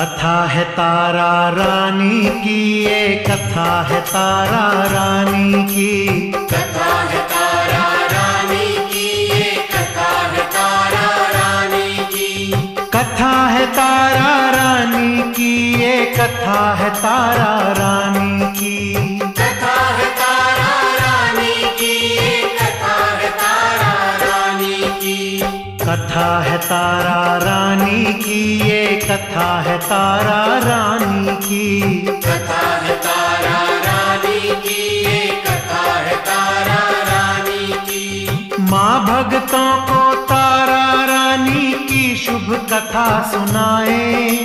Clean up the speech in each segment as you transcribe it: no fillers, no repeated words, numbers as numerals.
कथा है तारा रानी की, ये कथा है तारा रानी की। कथा है तारा रानी की, ये कथा है तारा रानी की। कथा है तारा रानी की, ये कथा है तारा रानी की। कथा है तारा रानी की, ये कथा है तारा रानी की। कथा है तारा रानी की, ये कथा है तारा रानी की। कथा है तारा रानी की, ये कथा है तारा रानी की। माँ भक्तों को तारा रानी की शुभ कथा सुनाए,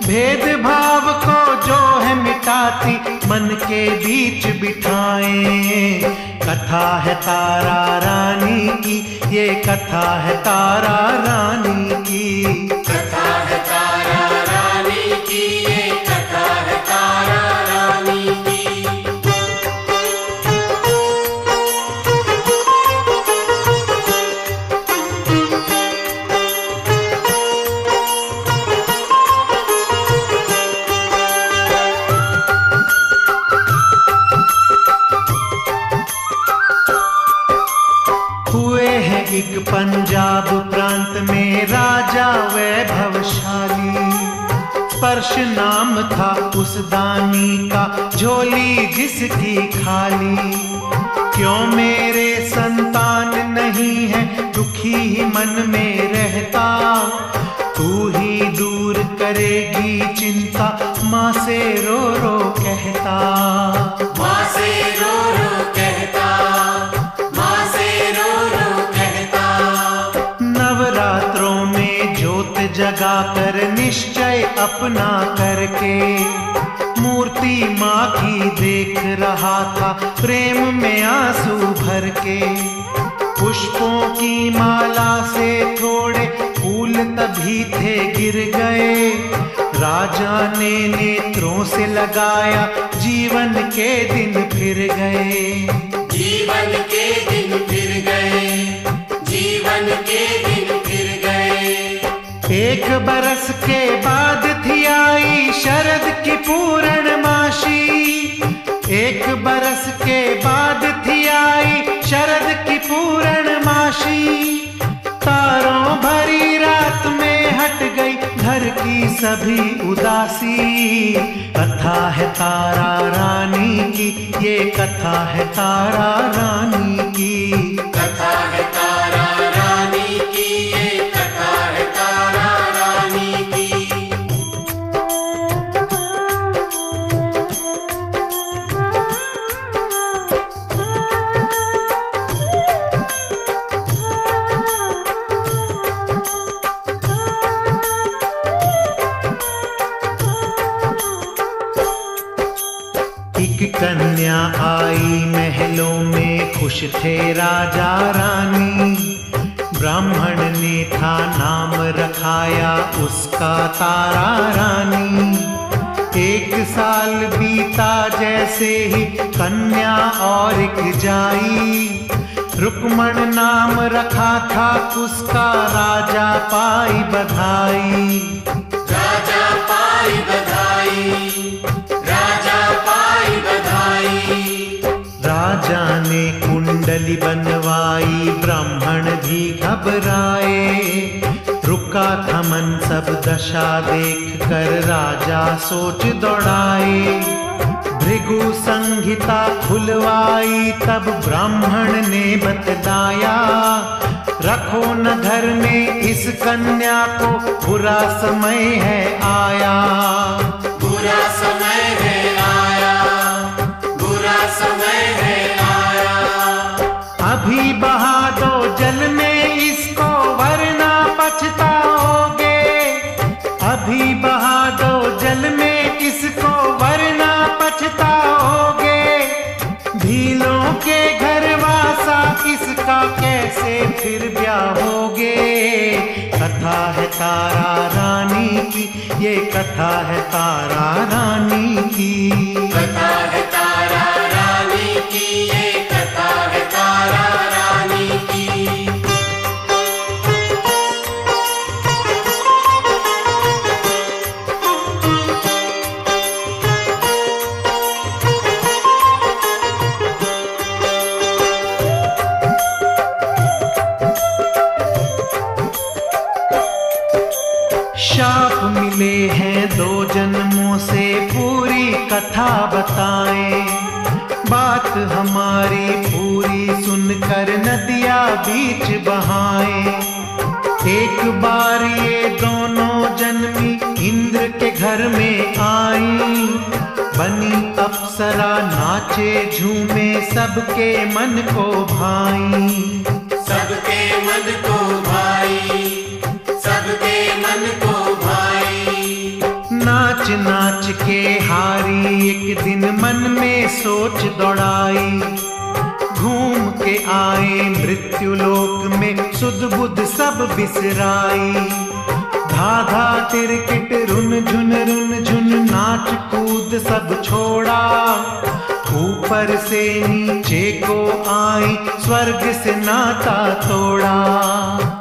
भेदभाव को जो है मिटाती मन के बीच बिठाए। कथा है तारा रानी की, ये कथा है तारा रानी की। कथा है तारा रानी की, ये कथा है तारा रानी की। हुए हैं एक पंजाब प्रांत में राजा वैभवशाली, स्पर्श नाम था उस दानी का, झोली जिसकी खाली। क्यों मेरे संतान नहीं है, दुखी ही मन में रहता, तू ही दूर करेगी चिंता, माँ से रो रो कहता। माँ से रो रो कहता, माँ से रो रो कहता। नवरात्रों में ज्योत जगा कर निश्चय अपना करके, मूर्ति माँ की देख रहा था प्रेम में आंसू भर के। पुष्पों की माला से थोड़े फूल तभी थे गिर गए, राजा ने नेत्रों से लगाया, जीवन के दिन फिर गए। जीवन के दिन फिर गए, जीवन के दिन फिर गए। एक बरस के बाद थी आई शरद की पूर्णमासी, एक बरस के बाद थी आई शरद की पूर्णमासी। तारों भरी रात में हट गई घर की सभी उदासी। कथा है तारा रानी की, ये कथा है तारा रानी की। कथा है तारा रानी की, ये कथा है तारा रानी की। एक कन्या आई महलों में, खुश थे राजा रानी, ब्राह्मण ने था नाम रखाया उसका तारा रानी। एक साल बीता जैसे ही कन्या और एक जाई, रुक्मण नाम रखा था उसका, राजा पाई बधाई। राजा पाई बधाई, राजा पाई बधाई। राजा ने कुंडली बनवाई, ब्राह्मण भी घबराए, रुका था मन सब दशा देख कर, राजा सोच दौड़ाए। भृगु संहिता खुलवाई तब ब्राह्मण ने बतलाया, रखो न घर में इस कन्या को, बुरा समय है आया। बुरा समय है आया, बुरा समय है आया। अभी बहा दो जल में इसको, वरना पछताओगे। अभी बहा दो जल में इसको, वरना पछताओगे। भीलों के घर वासा इसका, कैसे फिर ब्याहोगे। कथा है तारा रानी की, ये कथा है तारा रानी की। कथा है तारा रानी की, ये कथा है तारा रानी की। शाप मिले हैं 2 जन्मों से, पूरी कथा बताएं। बात हमारी पूरी सुनकर नदिया बीच बहाएं। एक बार ये दोनों जन्मी इंद्र के घर में आई। बनी अप्सरा नाचे झूमे, सबके मन को भाई। सबके मन को भाई, सबके मन को भाई। नाच नाच के हारी एक दिन मन में सोच दौड़ाई। घूम के आए मृत्युलोक में, सुध बुध सब बिसराई। धाधा तिरकिट रुन झुन नाच कूद सब छोड़ा। ऊपर से नीचे को आई, स्वर्ग से नाता तोड़ा।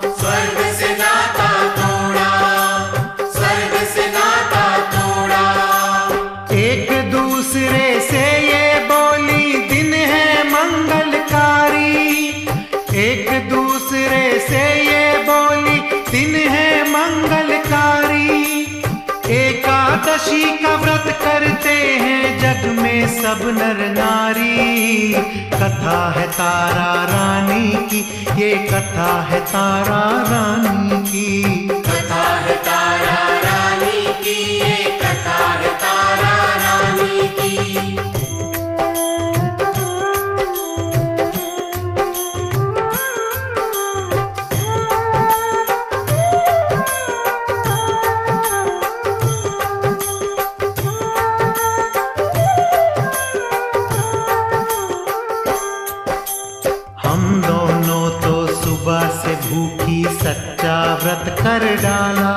स्वर्ग से नाता तोड़ा, स्वर्ग से नाता तोड़ा। एक दूसरे से ये बोली दिन है मंगलकारी। एक दूसरे से ये बोली दिन है मंगलकारी। एकादशी का व्रत करते हैं जग में सब नर नारी। कथा है तारा रानी की, ये कथा है तारा रानी की। कथा है तारा रानी की, ये कथा है तारा रानी की। हम दोनों तो सुबह से भूखी सच्चा व्रत कर डाला।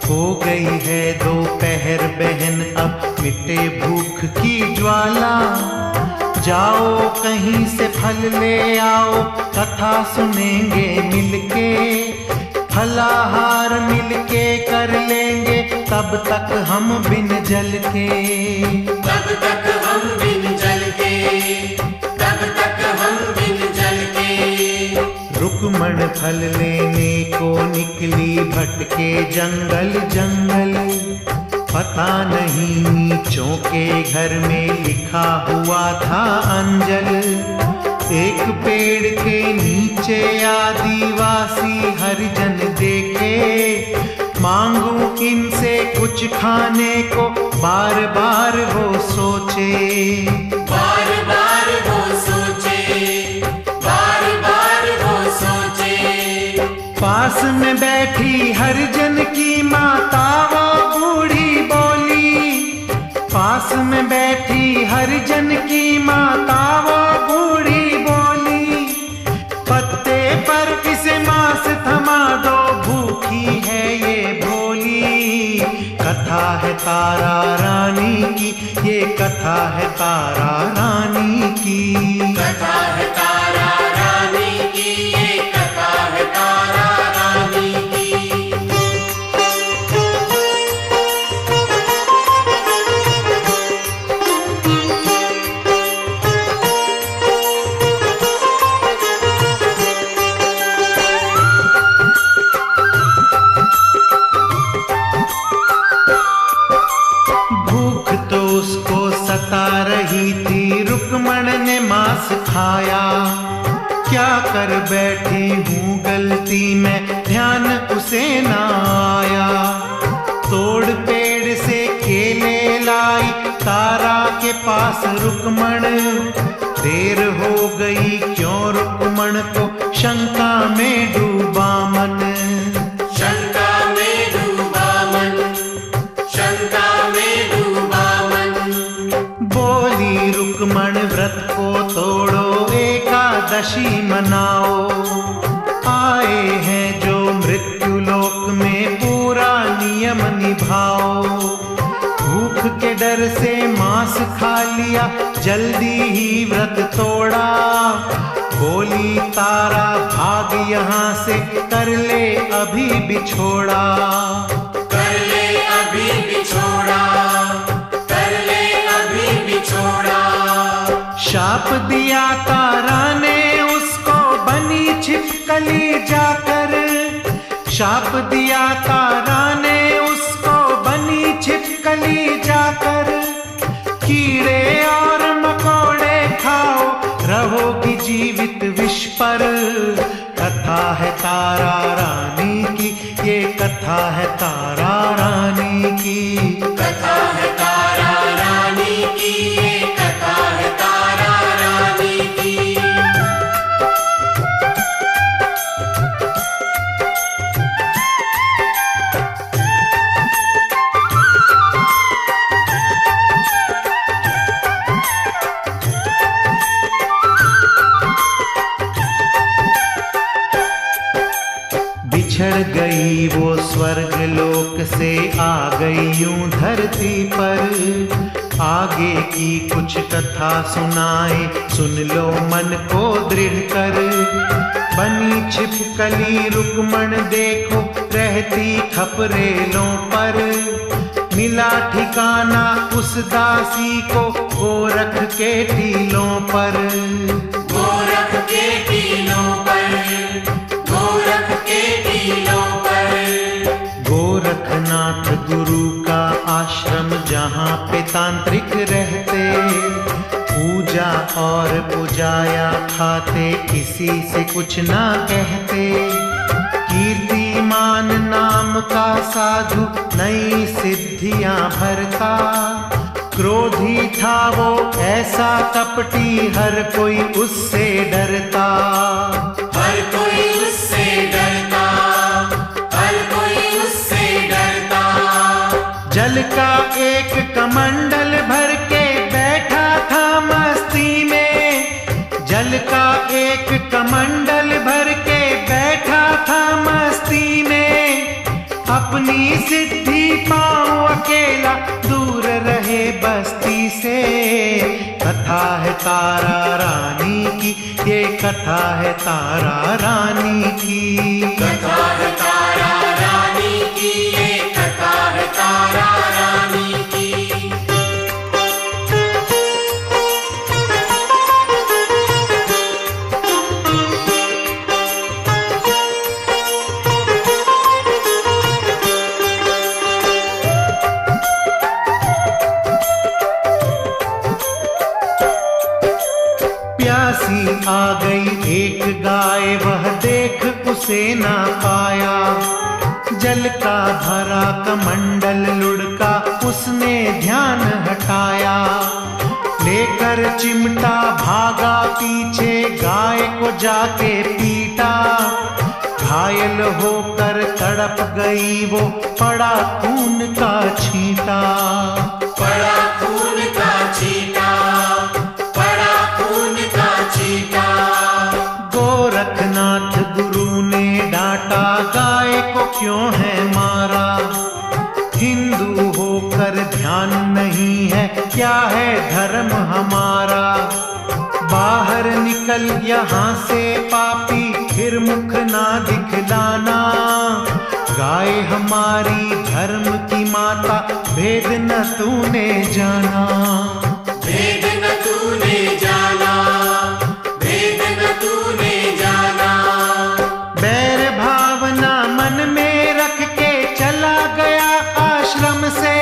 हो गई है दोपहर बहन, अब मिटे भूख की ज्वाला। जाओ कहीं से फल ले आओ, कथा सुनेंगे मिलके। फलाहार मिलके कर लेंगे, तब तक हम बिन जल के। तब तक हम बिन जल के, तब तक हम बिन जल के। रुक्मण फल लेने को निकली, भटके जंगल जंगल। पता नहीं नीचों के घर में लिखा हुआ था अंजल। एक पेड़ के नीचे आदिवासी हरिजन देखे। मांगू इनसे कुछ खाने को, बार बार वो सोचे। बार बार वो सोचे, बार बार वो सोचे। पास में बैठी हरिजन की माता वो बूढ़ी बोली। पास में बैठी हरिजन की माता वो बूढ़ी बोली। पत्ते पर इसे मांस थमा दो, भूखी है ये भोली। कथा है तारा रानी की, ये कथा है तारा रानी की। कथा है तारा रानी की, ये कथा है तारा रानी की। भूख तो उसको सता रही थी, रुक्मण ने मांस खाया। क्या कर बैठी हूँ गलती में, ध्यान उसे न आया। तोड़ पेड़ से केले लाई, तारा के पास रुक्मण। देर हो गई क्यों रुक्मण को, शंका में डूबा मन। शंका में डूबा मन, शंका में डूबा मन। बोली रुक्मण व्रत को तोड़ो, एकादशी मनाओ। आए हैं जो मृत्युलोक में, पूरा नियम निभाओ। भूख के डर से मांस खा लिया, जल्दी ही व्रत तोड़ा। बोली तारा भाग यहाँ से, कर ले अभी बिछोड़ा। कर ले अभी बिछोड़ा, कर ले अभी बिछोड़ा। शाप दिया तारा ने उसको, बनी छिपकली जाकर। शाप दिया तारा ने कथा है तारा रानी की। कथा है तारा रानी की, ये कथा है तारा रानी की। बिछड़ गई वो स्वर्ग लोक से, आ गई यूं धरती पर। आगे की कुछ कथा सुनाए, सुन लो मन को दृढ़ कर। बनी छिपकली रुकमण देखो, रहती खपरेलों पर। मिला ठिकाना उस दासी को, गोरख के टीलों पर। गोरख के टीलों पर, गोरख के टीलों पर। गोरखनाथ गुरु का आश्रम, जहाँ पे तांत्रिक रहते। पूजा और पुजाया खाते, किसी से कुछ ना कहते। कीर्तिमान नाम का साधु, नई सिद्धियां भरता। क्रोधी था वो ऐसा कपटी, हर कोई उससे डरता। हर कोई उससे डरता, हर कोई उससे डरता। जल का एक कमंडल भर के बैठा था मस्ती में। जल का एक कमंडल भर के बैठा था मस्ती में। अपनी सिद्धि पाऊं अकेला, दूर रहे बस्ती से। कथा है तारा रानी की, ये कथा है तारा रानी की। कथा है तारा रानी की, ये कथा है तारा रानी की। प्यासी आ गई एक गाय, वह देख उसे ना पाया। जल का भरा कमंडल लुढ़का, उसने ध्यान हटाया। लेकर चिमटा भागा पीछे, गाय को जाके पीटा। घायल होकर तड़प गई वो, पड़ा खून का छींटा। पड़ा खून का छींटा, पड़ा खून का छींटा। गोरखनाथ गुरु ने डांटा, गाय को क्यों है मारा। हिंदू होकर ध्यान नहीं है, क्या है धर्म हमारा। बाहर निकल यहाँ से पापी, फिर मुख ना दिखलाना। गाय हमारी धर्म की माता, भेद न तूने जाना। भेद न तूने जाना, भेद न तूने जाना। बैर भावना मन में रख के चला गया आश्रम से।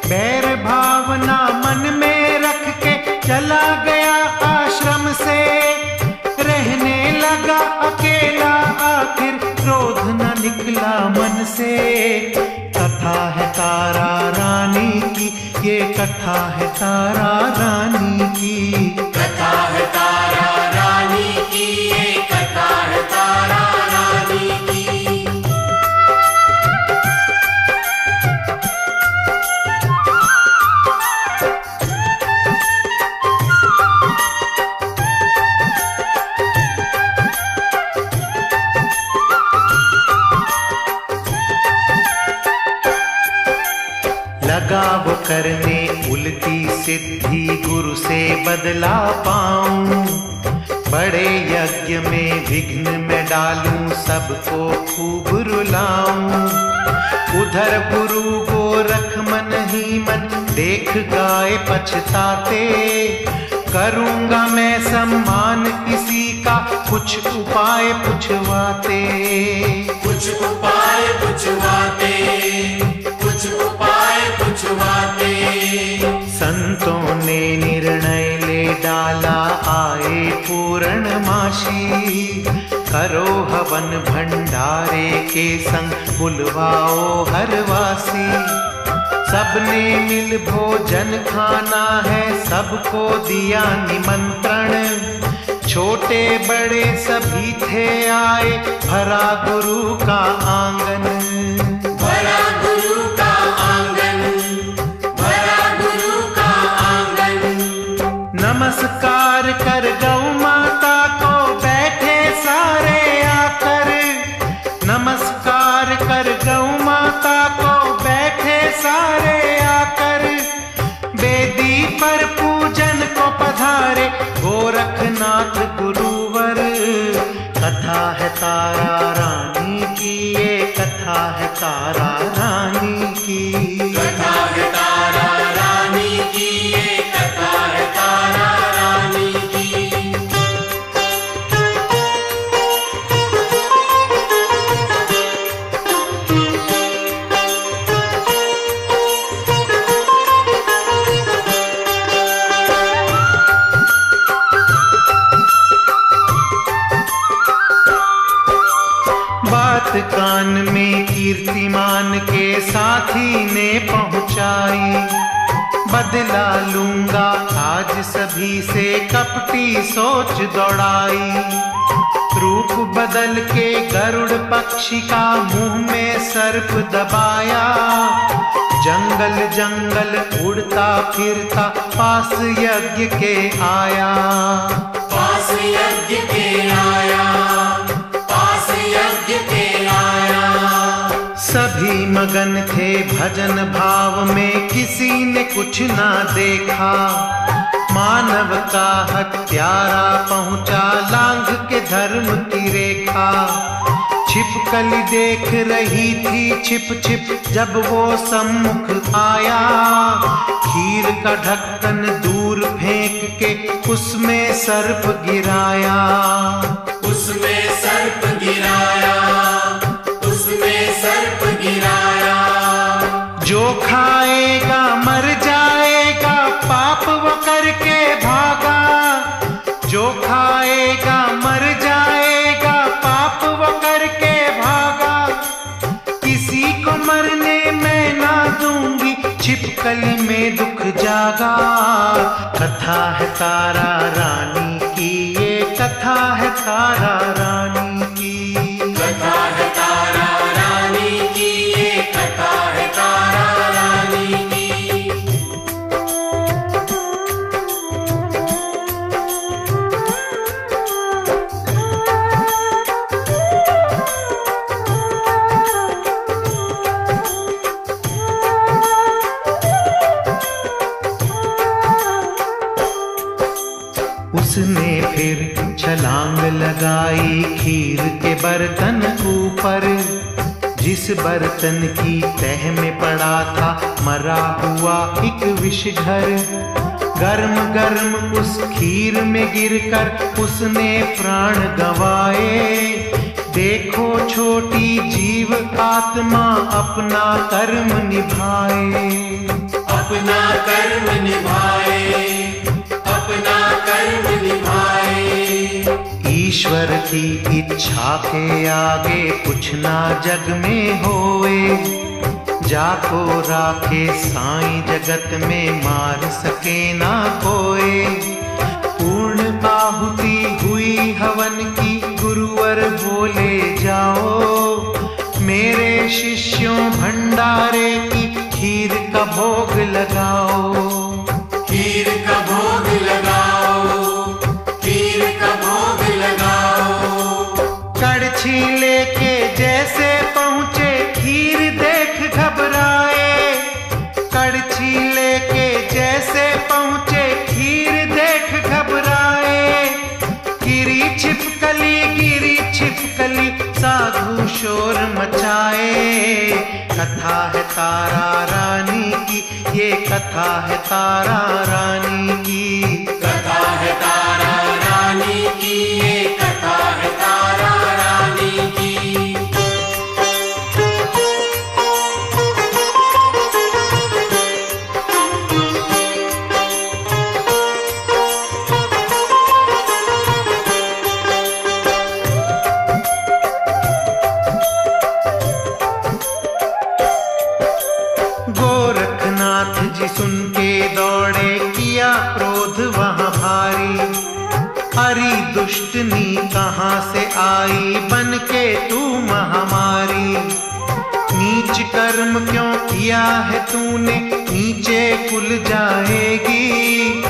बैर भावना मन में रख के चला गया आश्रम से। रहने लगा अकेला, आखिर क्रोध न निकला मन से। कथा है तारा रानी की, ये कथा है तारा रानी की। कथा है तारा रानी की, ये कथा है तारा रानी की। लगा वो करने उल्टी सिद्धि, गुरु से बदला पाऊं। बड़े यज्ञ में विघ्न में डालूं, सबको खूब रुलाऊं। उधर गुरु गोरख मन ही मन, देख गाय पछताते। करूंगा मैं सम्मान इसी का, कुछ उपाय पूछवाते। कुछ उपाय पूछवाते, कुछ उपाय पूछवाते। संतों ने निर्णय ले डाला, आए पूर्णमासी। करो पवन भंडारे के संग बुलवाओ हरवासी। सबने मिल भोजन खाना है, सबको दिया निमंत्रण। छोटे बड़े सभी थे आए, भरा गुरु का आंगन। भरा गुरु का आंगन, भरा गुरु का आंगन। नमस्कार कर गौ माता को बैठे सारे आकर। नमस्कार कर गौ माता को बैठे सारे आकर। वेदी पर पूजन को पधारे गोरखनाथ गुरुवर। कथा है तारा रानी की, ये कथा है तारा रानी की। कथा है तारा रानी की, ये कथा है तारा रानी की। बात कान में कीर्तिमान के साथी ने पहुंचाई। बदला लूंगा आज सभी से कपटी सोच दौड़ाई। रूप बदल के गरुड़ पक्षी का मुंह में सर्प दबाया। जंगल जंगल उड़ता फिरता पास यज्ञ के आया। पास यज्ञ के आया, पास यज्ञ के आया। सभी मगन थे भजन भाव में, किसी ने कुछ ना देखा। मानव का हत्यारा पहुंचा लांघ के धर्म की रेखा। छिपकली देख रही थी छिप छिप जब वो सम्मुख आया। खीर का ढक्कन दूर फेंक के उसमें सर्प गिराया। उसमें सर्प गिराया, उसमें सर्प गिराया। जो खाएगा मर जाएगा, पाप वो करके भागा। जो खाएगा मर जाएगा, पाप वो करके भागा। किसी को मरने मैं ना दूंगी, छिपकली में दुख जागा। कथा है तारा रानी की, ये कथा है तारा रानी की। कथा है तारा रानी की, ये कथा है तारा रानी की। उसने फिर छलांग लगाई खीर के बर्तन ऊपर। जिस बर्तन की तह में पड़ा था मरा हुआ एक विषधर। गर्म गर्म उस खीर में गिरकर उसने प्राण गंवाए। देखो छोटी जीव आत्मा अपना कर्म निभाए। अपना कर्म निभाए, अपना कर्म निभाए। ईश्वर की इच्छा के आगे कुछ ना जग में होए। जाको राखे साईं जगत में मार सके ना कोई। पूर्ण आहुति हुई हवन की गुरुवर बोले जाओ। मेरे शिष्यों भंडारे की खीर का भोग लगाओ। खीर का भोग लगाओ, खीर का भोग लगाओ। कड़छी लेके जैसे पहुँचे खीर देख घबराए। कड़छी लेके जैसे पहुँचे खीर देख घबराए। गिरी छिपकली साधु शोर मचाए। कथा है तारा रानी की, ये कथा है तारा रानी की। कथा है तारा रानी की, ये कथा है तारा रानी की। जी सुन के दौड़े, किया क्रोध वहां भारी। अरे दुष्टनी कहाँ से आई, बन के तू महामारी। नीच कर्म क्यों किया है तूने, नीचे कुल जाएगी।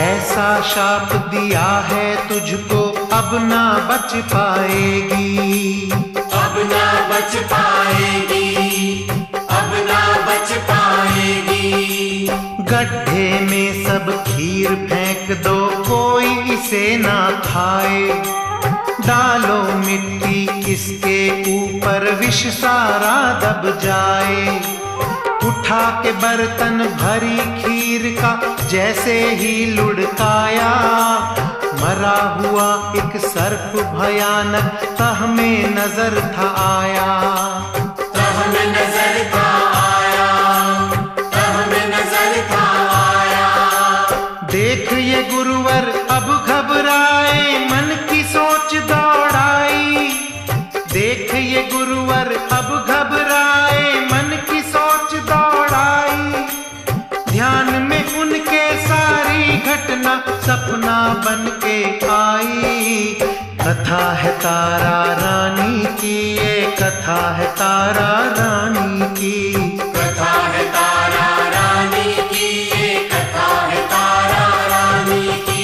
ऐसा शाप दिया है तुझको, अब ना बच पाएगी। अब ना बच पाएगी, अब ना बच पाएगी। गड्ढे में सब खीर फेंक दो, कोई इसे ना खाए। डालो मिट्टी इसके ऊपर, विष सारा दब जाए। उठा के बर्तन भरी खीर का, जैसे ही लुढ़काया। मरा हुआ एक सर्प भयानक, तह में नजर था आया। तह में नजर था आया, तह में नजर था आया। देख ये गुरुवर अब घबराए, मन की सोच दौड़ाई। देख ये गुरुवर अब घबराए, मन की सोच दौड़ाई। ध्यान में उनके सारी घटना सपना बन के आई। कथा है तारा रानी की, ये कथा है तारा रानी की। कथा है तारा रानी की, ये कथा है तारा रानी की।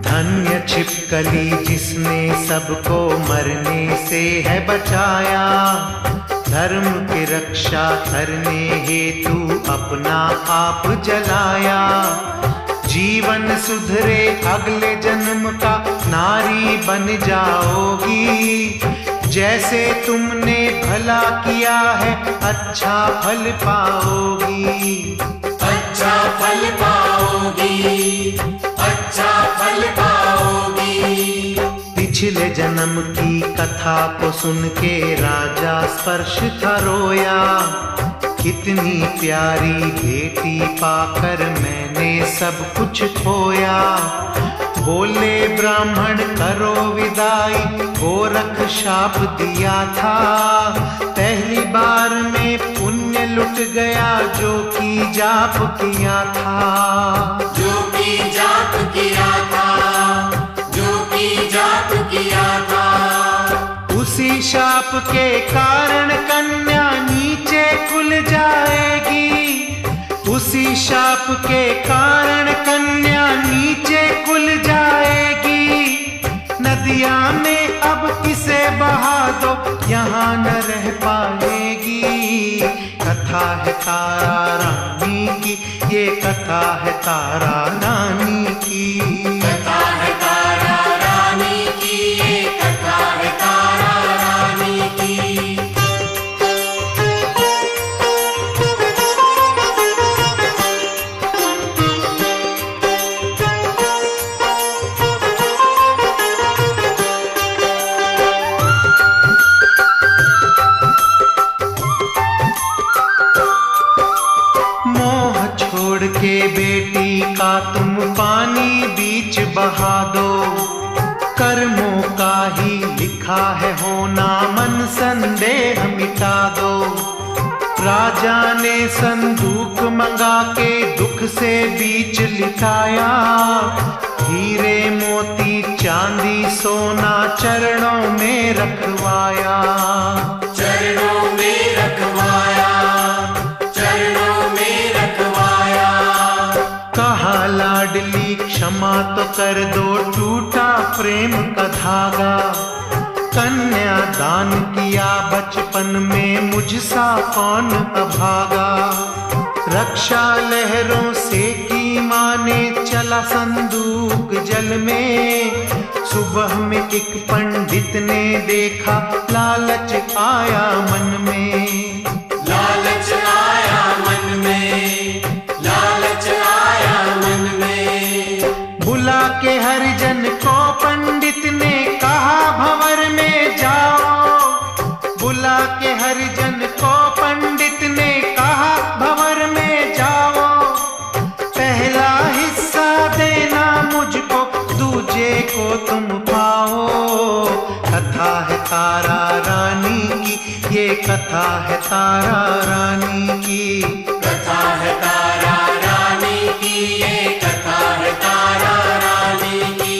धन्य छिपकली जिसने सबको मरने से है बचाया। धर्म की रक्षा करने हेतु अपना आप जलाया। जीवन सुधरे अगले जन्म का, नारी बन जाओगी। जैसे तुमने भला किया है, अच्छा फल पाओगी। अच्छा फल पाओगी, अच्छा फल पाओगी। पिछले जन्म की कथा को सुन के राजा स्पर्श था रोया। कितनी प्यारी बेटी पाकर मैंने सब कुछ खोया। बोले ब्राह्मण करो विदाई, गोरख शाप दिया था। पहली बार में पुण्य लुट गया, जो की जाप किया था। जो की जाप किया था, जो की जाप किया था। उसी शाप के कारण कन्या नीचे कुल जाएगी। उसी शाप के कारण कन्या नीचे कुल जाएगी। नदिया में अब इसे बहा दो, यहाँ न रह पाएगी। कथा है तारा रानी की, ये कथा है तारा रानी की। कथा है तारा रानी की, ये कथा है तारा रानी की। के बेटी का तुम पानी बीच बहा दो। कर्मों का ही लिखा है होना, मन संदेह मिटा दो। राजा ने संदूक मंगा के दुख से बीच लिटाया। हीरे मोती चांदी सोना चरणों में रखवाया। चरणों में रखवाया, चरणों में रखवाया। कहा लाडली क्षमा तो कर दो, टूटा प्रेम का धागा। कन्या दान किया बचपन में, मुझसा कौन अभागा। रक्षा लहरों से की माने, चला संदूक जल में। सुबह में एक पंडित ने देखा, लालच आया मन में। लालच आया मन में, लालच आया मन में। बुला के हरिजन को पंडित ने कहा, भंवर में जाओ। बुला के हरिजन को तारा रानी की, ये कथा है तारा रानी की। कथा है तारा रानी की, ये कथा है तारा रानी की।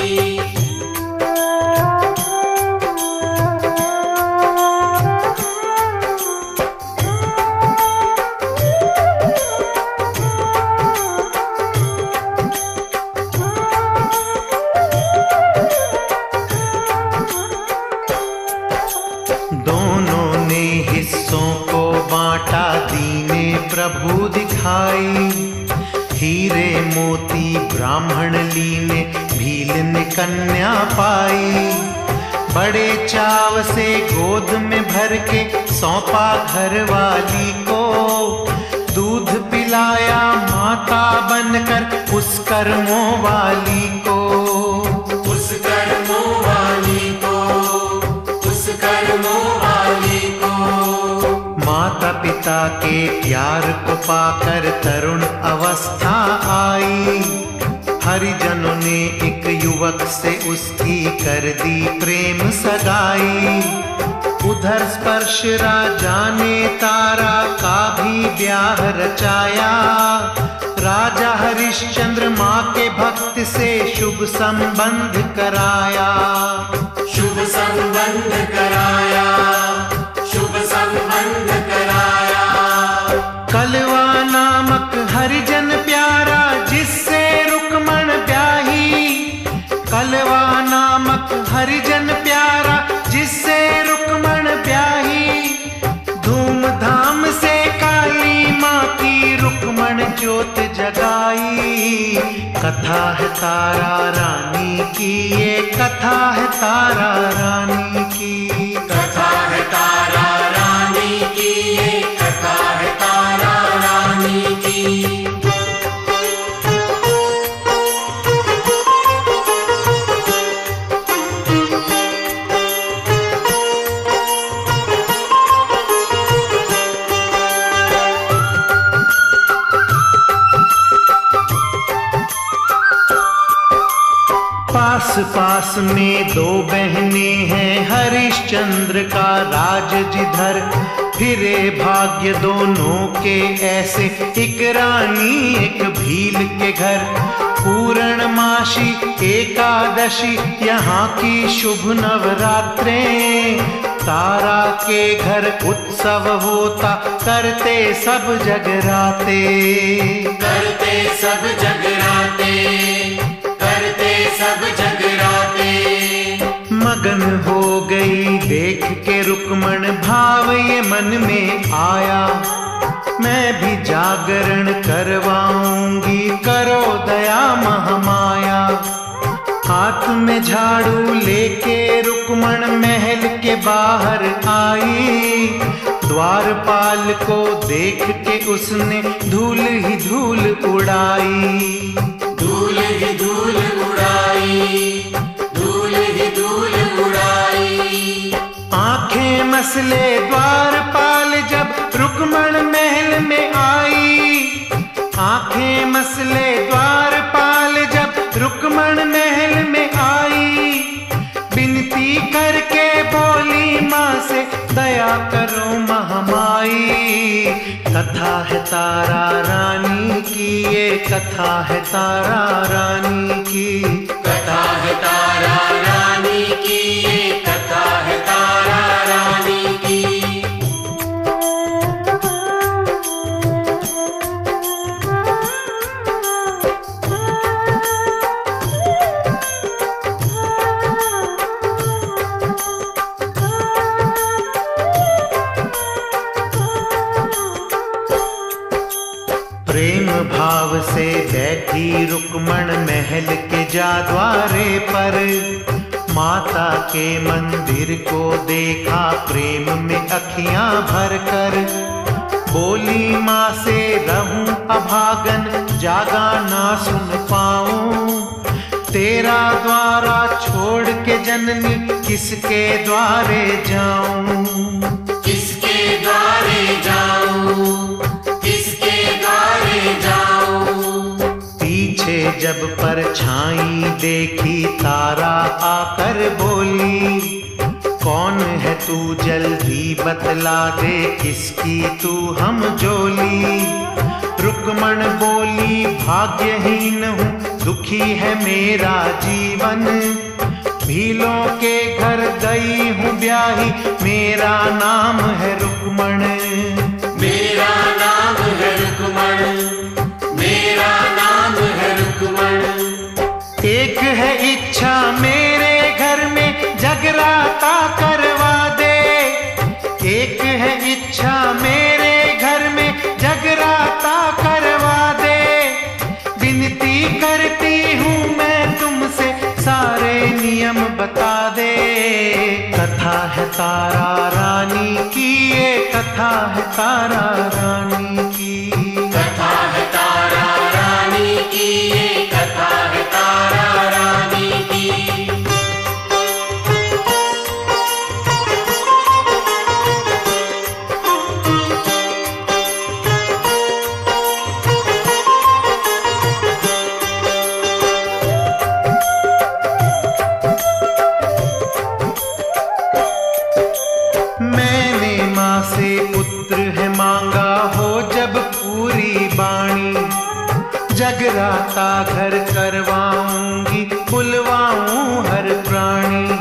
दोनों ने हिस्सों को बांटा, दीने प्रभु दिखाई। हीरे मोती ब्राह्मण लीने, भील ने कन्या पाई। बड़े चाव से गोद में भर के सौंपा घर वाली को, दूध पिलाया माता बनकर उस कर्मों वाली को। उस कर्मों वाली को, उस कर्मों वाली को। माता पिता के प्यार को पाकर तरुण अवस्था आई। हरिजनों ने एक युवक से उसकी कर दी प्रेम सगाई। उधर स्पर्श राजा ने तारा का भी ब्याह रचाया। राजा हरिश्चंद्र माँ के भक्त से शुभ संबंध कराया। शुभ संबंध कराया, शुभ संबंध कराया। कलवा नामक हरिजन प्यारा, जिससे रुक्मण ब्याही। कलवा नामक हरिजन प्यारा, जिससे रुक्मण ब्याही। धूमधाम से काली माँ की रुक्मण ज्योत जगाई। कथा है तारा रानी की, ये कथा है तारा रानी की। कथा है तारा रानी की, ये कथा है तारा रानी की। पास पास में दो बहनें हैं, हरिश्चंद्र का राज जिधर। फिरे भाग्य दोनों के ऐसे, एक रानी एक भील के घर। पूर्णमासी एकादशी यहाँ की शुभ नवरात्रें। तारा के घर उत्सव होता, करते सब जगराते। करते सब जगराते, करते सब जगराते। मगन हो गई देख के रुक्मण, भाव ये मन में आया। मैं भी जागरण करवाऊंगी, करो दया महामाया। हाथ में झाड़ू लेके रुक्मण महल के बाहर आई। द्वारपाल को देख के उसने धूल ही धूल उड़ाई। धूल ही धूल उड़ाई, धूल ही धूल उड़ाई। आंखें मसले द्वारपाल जब रुक्मण महल में आई। आंखें मसले द्वारपाल जब रुक्मण महल में आई। विनती करके बोली माँ से, दया करो महामाई। कथा है तारा रानी की, ये कथा है तारा रानी की। कथा है तारा रानी की, ये कथा है तारा रानी की। प्रेम भाव से बैठी रुक्मण महल के जा द्वारे पर। माता के मंदिर को देखा प्रेम में अखियां भरकर। बोली माँ से, रहूं अभागन, जागा ना सुन पाऊं। तेरा द्वारा छोड़ के जननी, किसके द्वारे जाऊं। किसके द्वारे जाऊं, किसके द्वारे जाऊं। पीछे जब परछाई देखी तारा आकर बोली, कौन है तू जल्दी बतला दे, किसकी तू हम जोली। रुक्मण बोली भाग्यहीन हूँ, दुखी है मेरा जीवन। भीलों के घर गई हूँ ब्याही, मेरा नाम है रुक्मण। मेरा नाम है रुक्मण, मेरा नाम है रुक्मण। एक है इच्छा मेरे घर में, जगराता करवा दे। एक है इच्छा मेरे घर में, जगराता करवा दे। विनती करती हूँ मैं तुमसे, सारे नियम बता दे। कथा है तारा रानी की, ये कथा है तारा रानी की। कथा है तारा रानी की, ये कथा है तारा रानी की। मैंने माँ से पुत्र है मांगा, हो जब पूरी बाणी। जगराता घर करवाऊंगी, बुलवाऊं हर प्राणी।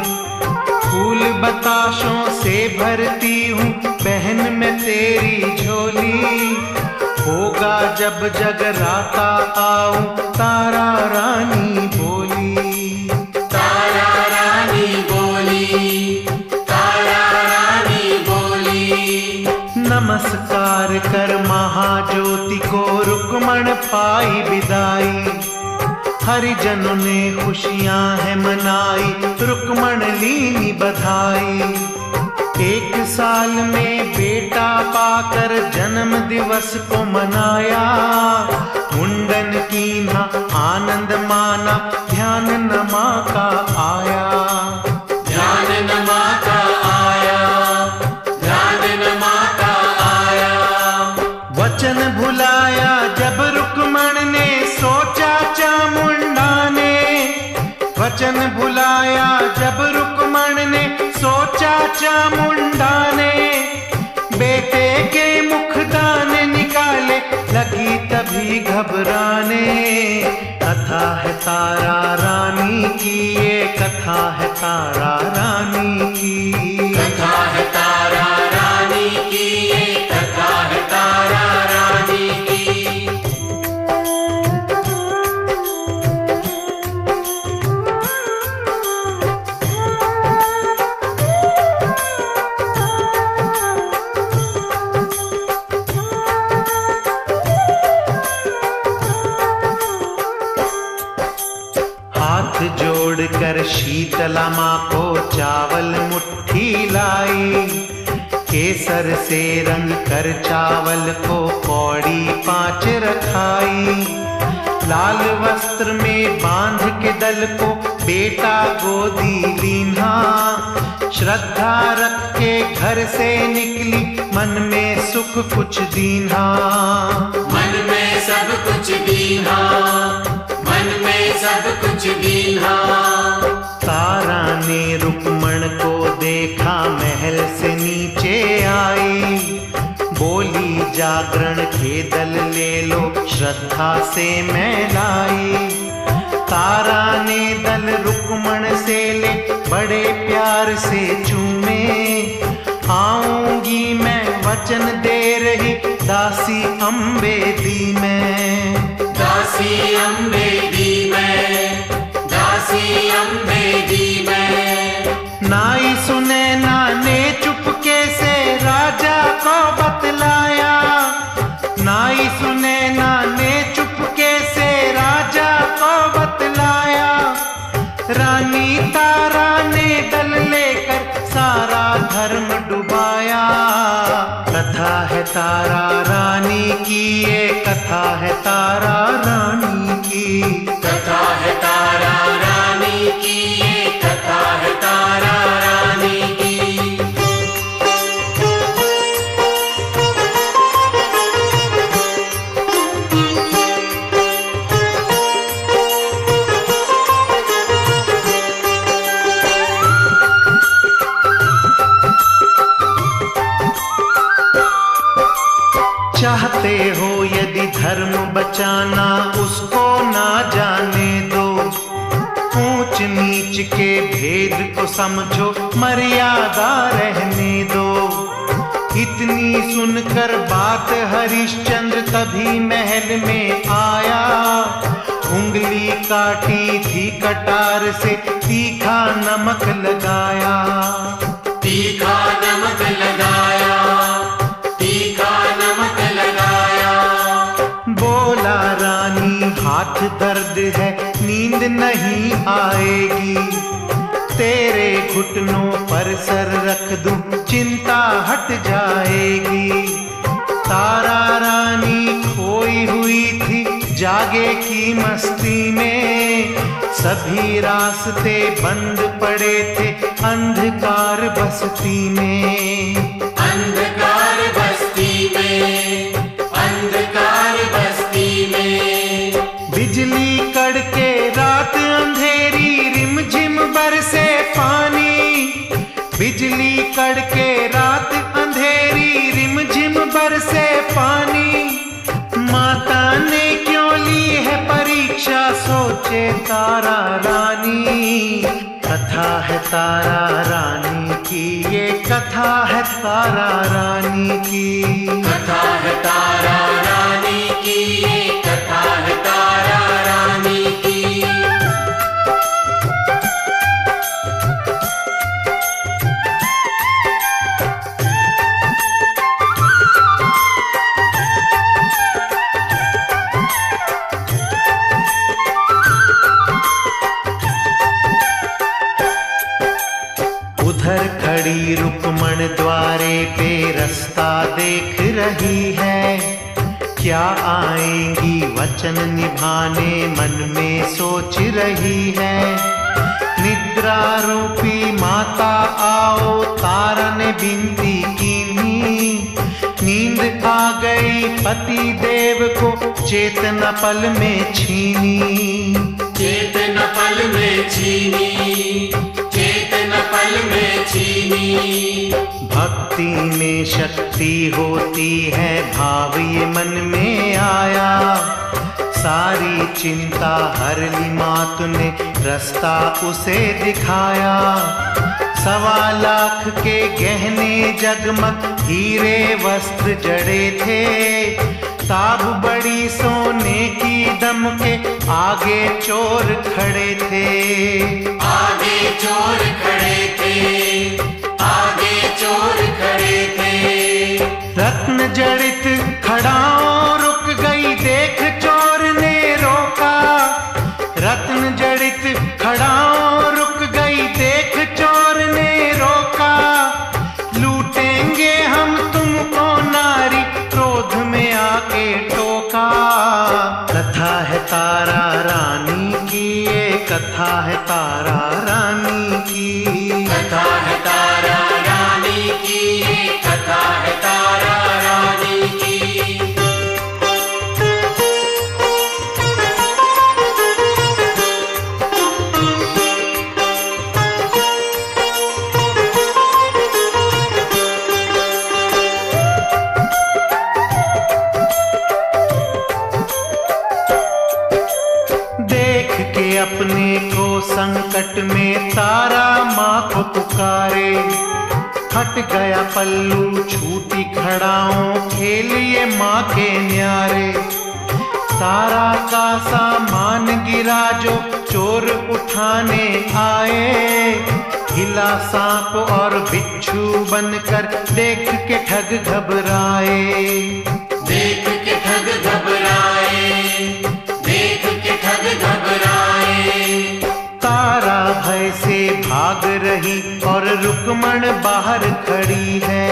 फूल बताशों से भरती हूँ बहन मैं तेरी झोली। होगा जब जगराता आऊं, तारा रानी बोली। तारा रानी बोली, तारा रानी बोली। नमस्कार कर महाज्योति को, रुक्मण पाई विदाई। हरिजनों ने खुशियां है मनाई, रुक्मण लीनी बधाई। एक साल में बेटा पाकर जन्म दिवस को मनाया। मुंडन कीन्हा आनंद माना, ध्यान न माँ का आया। ध्यान न माँ का आया, ध्यान न माँ का आया। वचन भुलाया जब रुक्मण ने, सोचा चामुंडा ने। वचन भुलाया जब रुक्मण ने, सोचा चामुंडा ने। बेटे के मुखदान निकाले, लगी तभी घबराने। कथा है तारा रानी की, ये कथा है तारा रानी की। कथा है तारा रानी की, ये कथा है तारा रानी की। हाथ जोड़कर शीतला माँ को चावल मुट्ठी लाई। केसर से रंग कर चावल को कौड़ी 5 रखाई। लाल वस्त्र में बांध के दल को बेटा गोदी लीन्हा। श्रद्धा रख के घर से निकली, मन में सुख कुछ दीन्हा। मन में सब कुछ दीन्हा, मन में सब कुछ दीन्हा। तारा ने रुक्मण को देखा, महल से नीचे आई। बोली जागरण के दल ले लो, श्रद्धा से मैं लाई। तारा ने दल रुक्मण से ले, बड़े प्यार से चूमे। आऊंगी मैं वचन दे रही, दासी अम्बे दी मैं। दासी अम्बे दी मैं, दासी अम्बे दी मैं। नाई सुने नाने चुपके से, राजा को बतलाया। नाई सुने नाने चुपके से, राजा को बतलाया। रानी तारा ने दल लेकर सारा धर्म डुबाया। कथा है तारा रानी की, ये कथा है तारा रानी की। कथा है तारा रानी की, ये कथा है तारा रानी की। बचाना उसको ना जाने दो। ऊंच नीच के भेद को समझो, मर्यादा रहने दो। इतनी सुनकर बात हरिश्चंद्र तभी महल में आया। उंगली काटी थी कटार से, तीखा नमक लगाया। तीखा नमक लगाया, तीखा नमक लगाया। बोला रानी हाथ दर्द है, नींद नहीं आएगी। तेरे घुटनों पर सर रख दूं, चिंता हट जाएगी। तारा रानी खोई हुई थी जागे की मस्ती में। सभी रास्ते बंद पड़े थे अंधकार बस्ती में। अंधकार बस्ती में, अंधकार बस्ती में। बिजली कड़के रात अंधेरी, रिमझिम बरसे पानी। बिजली कड़के रात अंधेरी, रिमझिम बरसे पानी। माता ने क्यों ली है परीक्षा, सोचे तारा रानी। कथा है तारा रानी की, ये कथा है तारा रानी की। कथा है तारा रानी की, ये कथा है तारा रानी की। उधर खड़ी रुक्मण द्वारे पे रास्ता देख रही है। क्या आएंगी वचन निभाने, मन में सोच रही है। निद्रा रूपी माता आओ, तारा ने विनती कीनी। नींद आ गई पति देव को, चेतना पल में छीनी। चेतना पल में छीनी, चेतना पल में छीनी। भक्ति में शक्ति होती है, भाव ये मन में आया। सारी चिंता हर ली मात ने, रास्ता उसे दिखाया। 1.25 लाख के गहने जगमग, हीरे वस्त्र जड़े थे। ताब बड़ी सोने की दम के, आगे चोर खड़े थे। आगे चोर खड़े थे, आगे चोर खड़े थे। रत्न जड़ित खड़ाओं रुक गई, देख चोर ने रोका। रत्न जड़ित खड़ाओं रुक गई, देख चोर ने रोका। लूटेंगे हम तुमको नारी, क्रोध में आके टोका। कथा है तारा रानी की, ये कथा है तारा रानी की। कथा है तारा रानी की, ये कथा है तारा रानी की। देख के अपने को संकट में, तारा माँ को पुकारे। हट गया पल्लू छूटी खड़ाओं, खेलिए माँ के न्यारे। तारा का सामान गिरा जो चोर उठाने आए। हिला सांप और बिच्छू बनकर, देख के ठग घबराए। देख के ठग घबराए, देख के ठग घबराए। तारा भय से भाग रही और रुक्मण बाहर खड़ी है।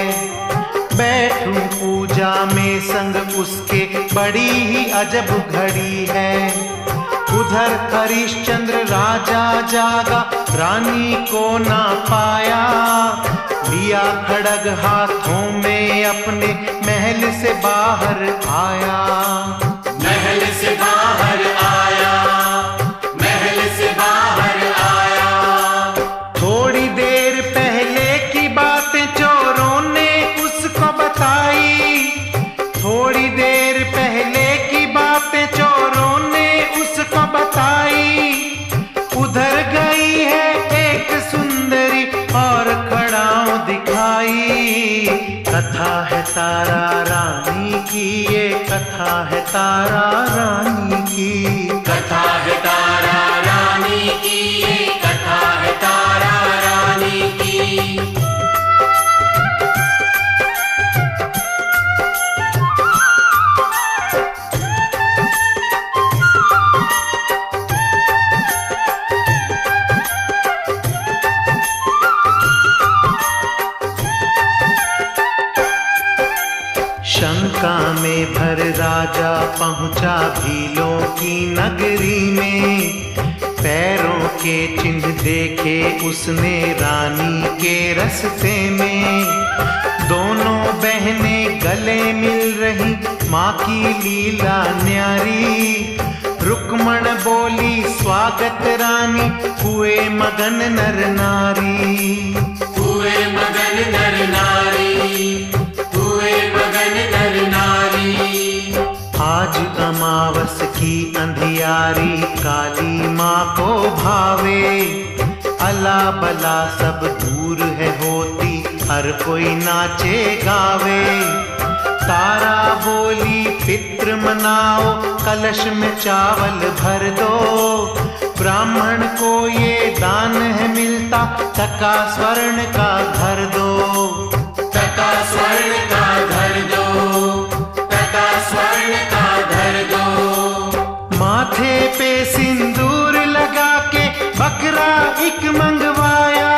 बैठूं पूजा में संग उसके, बड़ी ही अजब घड़ी है। उधर हरिश्चंद्र राजा जागा, रानी को ना पाया। लिया खड़ग हाथों में अपने, महल से बाहर आया। महल से बाहर आया, महल से बाहर आया। थोड़ी देर पहले की बातें चोरों ने उसको बताई। थोड़ी देर पहले की बातें कथा है तारा रानी की, ये कथा है तारा रानी की, कथा है तारा रानी की, ये कथा है तारा रानी की। शंका में भर राजा पहुंचा भीलों की नगरी में, पैरों के चिन्ह देखे उसने रानी के रस्ते में। दोनों बहनें गले मिल रही, माँ की लीला न्यारी। रुक्मण बोली स्वागत रानी, हुए मगन नर नारी। हुए मगन नर नारी, हुए मगन नर नारी। आज अमावस की अंधियारी काली माँ को भावे, अला बला सब दूर है होती, हर कोई नाचे गावे। तारा बोली पितृ मनाओ, कलश में चावल भर दो। ब्राह्मण को ये दान है मिलता, टका स्वर्ण का घर दो। टका स्वर्ण का घर दो, टका स्वर्ण का घर दो। माथे पे सिंदूर लगा के बकरा एक मंगवाया,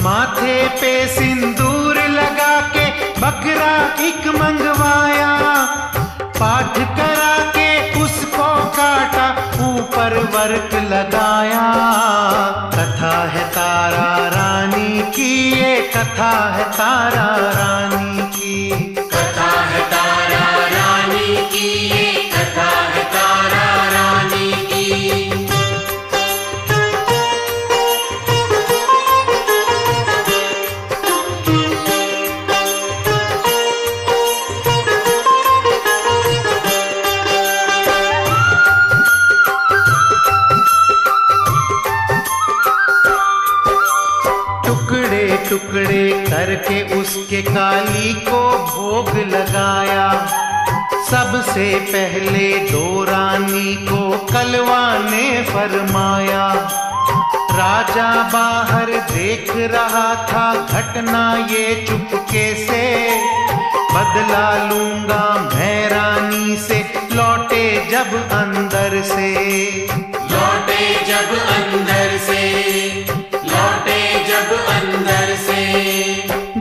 माथे पे सिंदूर लगा के बकरा एक मंगवाया। पाठ करा के उसको काटा, ऊपर वर्क लगाया। कथा है तारा रानी की, ये कथा है तारा रानी की, कथा है तारा रानी की, ये कथा है तारा रानी की। टुकड़े टुकड़े करके उसके काली को भोग लगाया। सबसे पहले दो रानी को कलवा ने फरमाया। राजा बाहर देख रहा था घटना ये चुपके से, बदला लूंगा मैं रानी से, लौटे जब अंदर से। लौटे जब अंदर से, लौटे जब अंदर से।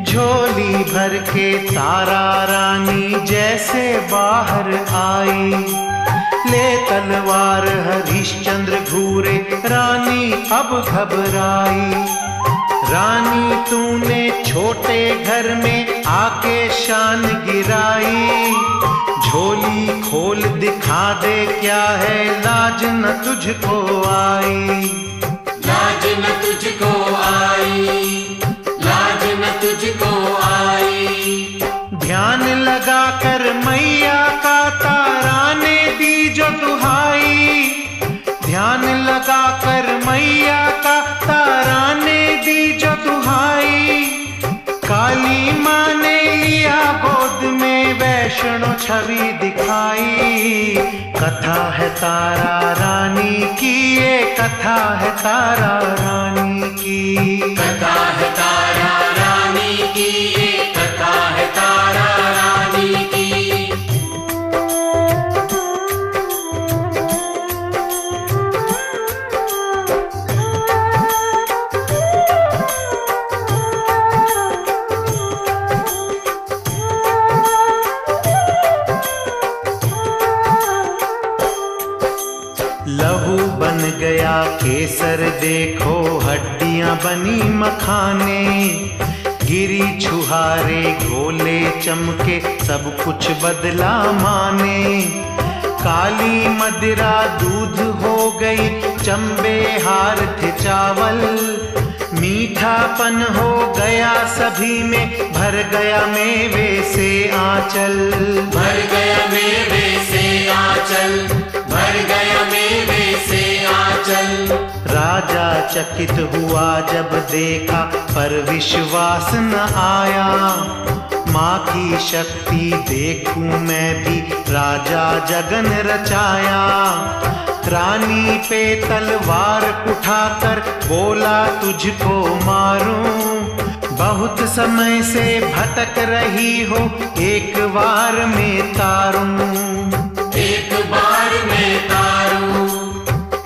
झोली भर के तारा रानी जैसे बाहर आई, ले तलवार हरिश्चंद्र घूरे, रानी अब घबराई। रानी तूने छोटे घर में आके शान गिराई, झोली खोल दिखा दे क्या है, लाज न तुझको आई। लाज न तुझको आई, लाज न तुझको आई। ध्यान लगा कर मैया का तारा ने दी जो दुहाई, ध्यान लगा कर मैया का तारा ने दी जो दुहाई। काली माँ ने लिया गोद में वैष्णो छवि दिखाई। कथा है तारा रानी की, ये कथा है तारा रानी की, कथा है तारा रानी की, ये कथा है तारा रानी की। लहू बन गया केसर देखो, हड्डियां बनी मखाने। गिरी छुहारे गोले चमके, सब कुछ बदला माने। काली मदिरा दूध हो गई, चंबे हार थे चावल। मीठापन हो गया सभी में, भर गया मेवे से आंचल। भर गया मेवे से आंचल, भर गया मेवे से आंचल। राजा चकित हुआ जब देखा, पर विश्वास न आया। माँ की शक्ति देखूं मैं भी, राजा जगन रचाया। रानी पे तलवार उठाकर बोला तुझको मारूं, बहुत समय से भटक रही हो, एक बार में तारूं। एक बार में तारूं,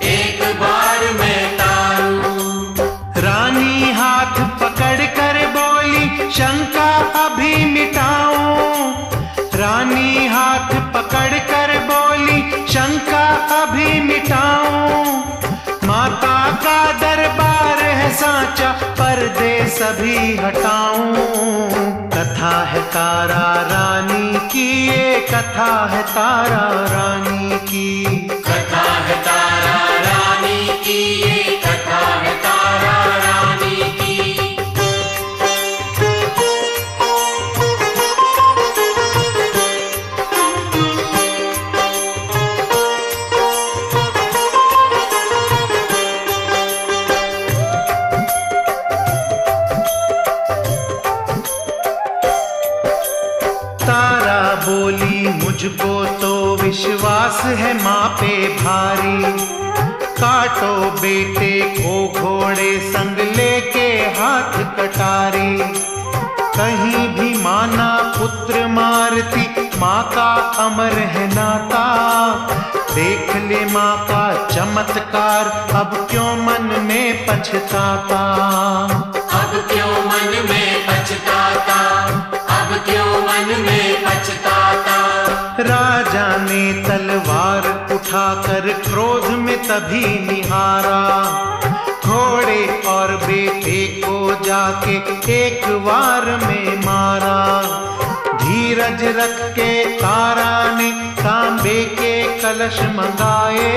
एक बार में तारूं। रानी हाथ पकड़ कर बोली शंका अभी मिटाऊं। रानी हाथ पकड़ कर बोली शंका अभी मिटाऊं। माता का दरबार है सांचा, पर्दे सभी हटाऊं। कथा है तारा रानी की, ये कथा है तारा रानी की। कथा है तारा रानी की, ये कथा है तारा रानी की। तारा बोली मुझको तो विश्वास है माँ पे भारी, काटो बेटे को घोड़े संग लेके हाथ कटारी। कहीं भी माना पुत्र मारती, माँ का अमर है नाता। देख ले माँ का चमत्कार, अब क्यों मन में पछताता। अब क्यों मन में पछताता, अब क्यों मन में पछताता। राजा ने तलवार उठाकर क्रोध में तभी निहारा, घोड़े और बेटे को जाके एक बार में मारा। धीरज रख के तारा ने तांबे के कलश मंगाए,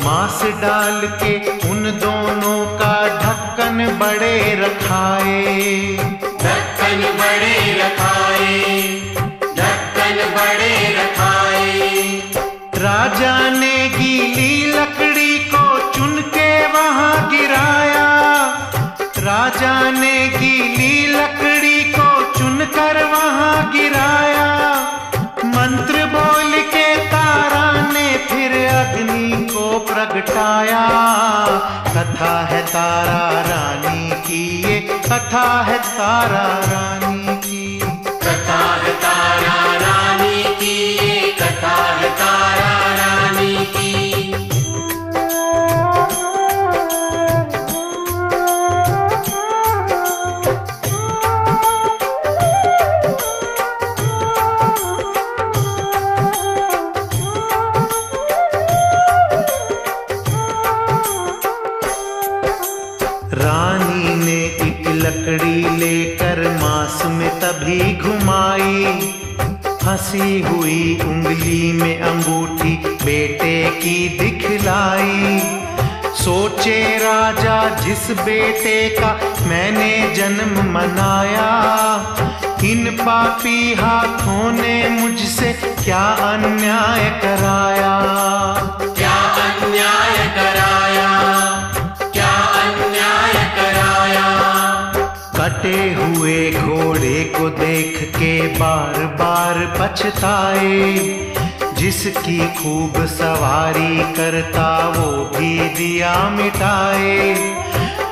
मांस डाल के उन दोनों का ढक्कन बड़े रखाए। ढक्कन बड़े रखाए, ढक्कन बड़े रखाए। राजा ने गीली लकड़ी को चुन के वहां गिराया। राजा ने गीली लकड़ी को चुनकर वहां गिराया। मंत्र बोल के तारा ने फिर अग्नि को प्रगटाया। कथा है तारा रानी की, ये कथा है तारा रानी की। कथा है तारा रानी की, ये कथा है तारा रानी की। रानी ने एक लकड़ी लेकर मांस में तभी घुमाई। फंसी हुई उंगली में अंगूठी बेटे की दिखलाई। सोचे राजा जिस बेटे का मैंने जन्म मनाया, इन पापी हाथों ने मुझसे क्या अन्याय कराया। क्या अन्याय कराया, क्या अन्याय कराया। कटे हुए घोड़े को देख के बार बार पछताए। जिसकी खूब सवारी करता वो भी दिया मिटाए।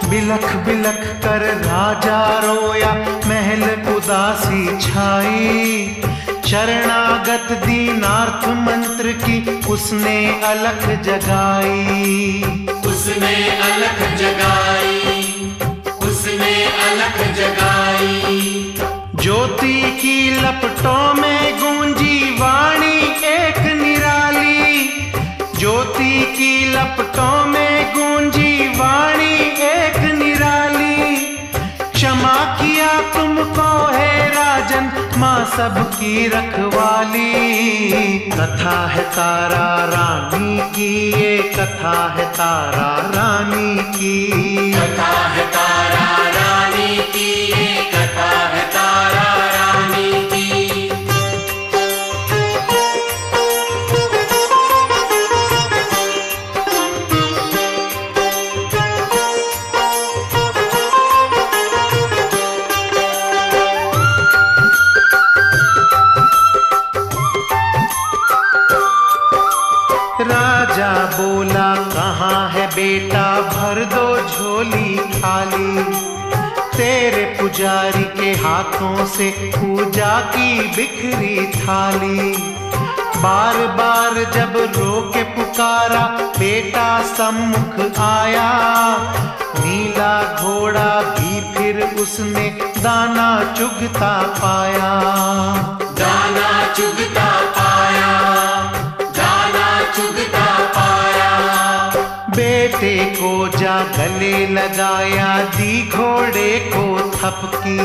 बिलख बिलख कर राजा रोया, महल उदासी छाई। शरणागत दीनार्थ मंत्र की उसने अलख जगाई। उसने अलख जगाई, उसने अलख जगाई। ज्योति की लपटों में गूंजी वाणी एक निराली। ज्योति की लपटों में गूंजी वाणी एक निराली। क्षमा किया तुमको हे राजन, माँ सबकी रखवाली। कथा है तारा रानी की, ये कथा है तारा रानी की। कथा है तारा रानी की, ये कथा है तारा रानी की। बेटा भर दो झोली खाली, तेरे पुजारी के हाथों से पूजा की बिखरी थाली। बार बार जब रो के पुकारा बेटा सम्मुख आया, नीला घोड़ा भी फिर उसने दाना चुगता पाया। दाना चुगता पाया, दाना चुगता पाया। बेटे को जा गले लगाया, दी घोड़े को थपकी।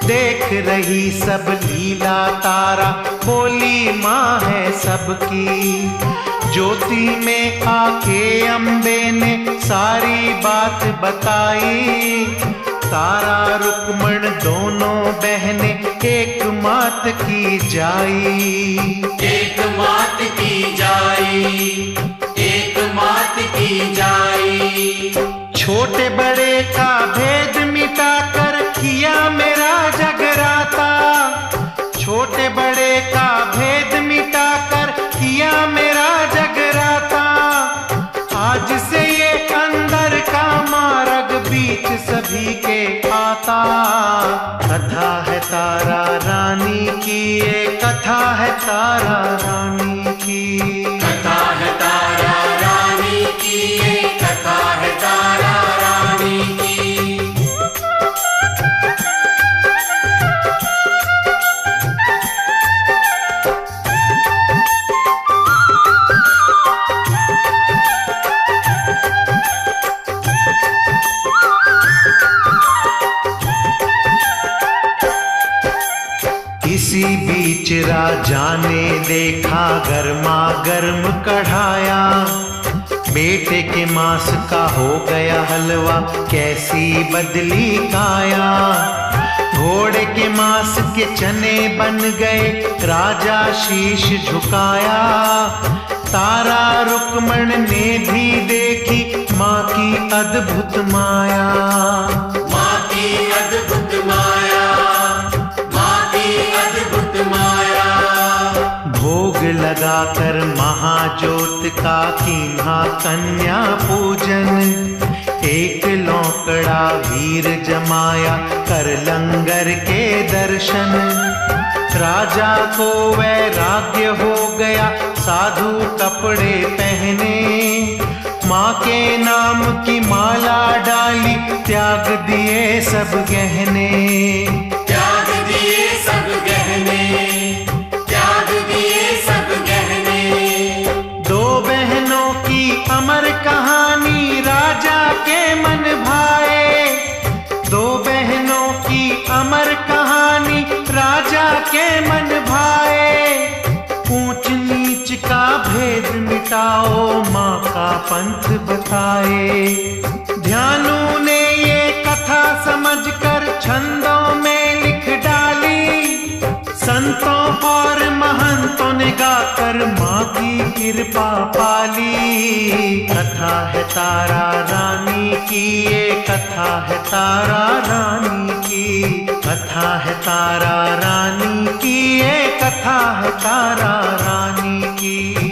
देख रही सब लीला तारा, बोली माँ है सबकी। ज्योति में आके अम्बे ने सारी बात बताई, तारा रुक्मण दोनों बहनें एक मात की जाई। एक मात की जाई, एक मात की जाई। छोटे बड़े का भेद मिटा कर किया मेरा जगराता, छोटे बड़े का भेद मिटा कर किया मेरा जगराता। आज से ये अंदर का मार्ग बीच सभी के आता। कथा है तारा रानी की, ये कथा है तारा रानी की। कथा है तारा रानी की, ये कथा है तारा रानी की। इसी बीच राजा ने देखा गर्मा गर्म कढ़ाया, बेटे के मांस का हो गया हलवा, कैसी बदली काया। घोड़े के मांस के चने बन गए, राजा शीश झुकाया। तारा रुक्मण ने भी देखी माँ की अद्भुत माया। माँ की अद्भुत माया, माँ की अद्भुत माया। भोग लगाकर महाज्योत का कीन्हा कन्या पूजन, एक लौकड़ा वीर जमाया कर लंगर के दर्शन। राजा को वैराग्य हो गया, साधु कपड़े पहने, माँ के नाम की माला डाली, त्याग दिए सब गहने। त्याग दिए सब गहने, त्याग दिए सब गहने। दो बहनों की अमर कहानी राजा के मन भाए, दो बहनों की अमर कहानी राजा के मन भाए। ऊंच नीच का भेद मिटाओ, माँ का पंथ बताए। ध्यानु ने ये कथा समझकर छंदों में लिख डाली, संतों और महंतों ने गाकर माँ की कृपा पाली। कथा है तारा रानी की, ये कथा है तारा रानी की। कथा है तारा रानी की, ये कथा है तारा रानी की।